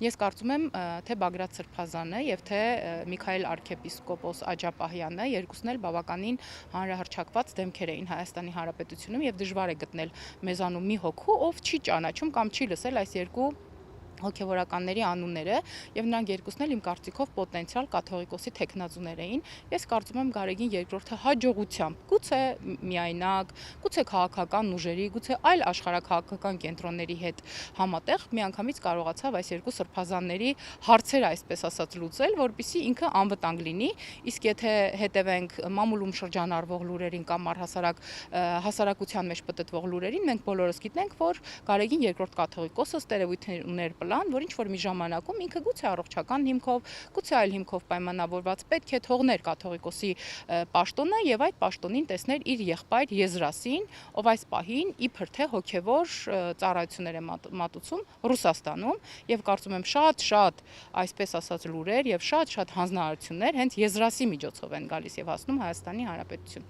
Ես կարծում եմ, թե Բագրատ Սրբազանը եւ թե Միքայել arczepiskopos Աջապահյանը երկուսն էլ բավականին հանրահռչակված դեմքեր էին Հայաստանի Հանրապետությունում եւ դժվար է գտնել մեզանում մի հոգու, ով չի ճանաչում կամ չի լսել այս երկու հոգևորականների անունները եւ նրանք երկուսն էլ իմ կարծիքով պոտենցիալ կաթողիկոսի թեկնածուներ էին։ Ես կարծում եմ Գարեգին երկրորդը հաջողությամբ, գուցե միայնակ, գուցե քաղաքական ուժերի, գուցե այլ աշխարհաքաղաքական կենտրոնների հետ համատեղ միանգամից կարողացավ այս երկու սրբազանների հարցերը, այսպես ասած, լուծել, որպեսզի ինքը անվտանգ լինի, իսկ եթե հետևենք մամուլում շրջանառվող լուրերին կամ առհասարակ հասարակության մեջ պտտվող լուրերին, մենք բոլորս գիտենք, որ Գարեգին երկրորդ կաթողիկոսը ստերեոտիպներ ուներ պլան, որ ինչ-որ մի ժամանակում ինքը գուցե առողջական հիմքով, գուցե այլ հիմքով պայմանավորված պետք է թողներ կաթողիկոսի պաշտոնը եւ այդ պաշտոնին տեսներ իր եղբայր Եզրասին, ով այս պահին իբր թե հոգեվոր ծառայություններ է մատուցում Ռուսաստանում եւ կարծում եմ շատ այսպես ասած լուրեր եւ շատ հանձնարարություններ հենց Եզրասի միջոցով են գալիս եւ հասնում Հայաստանի Հանրապետություն։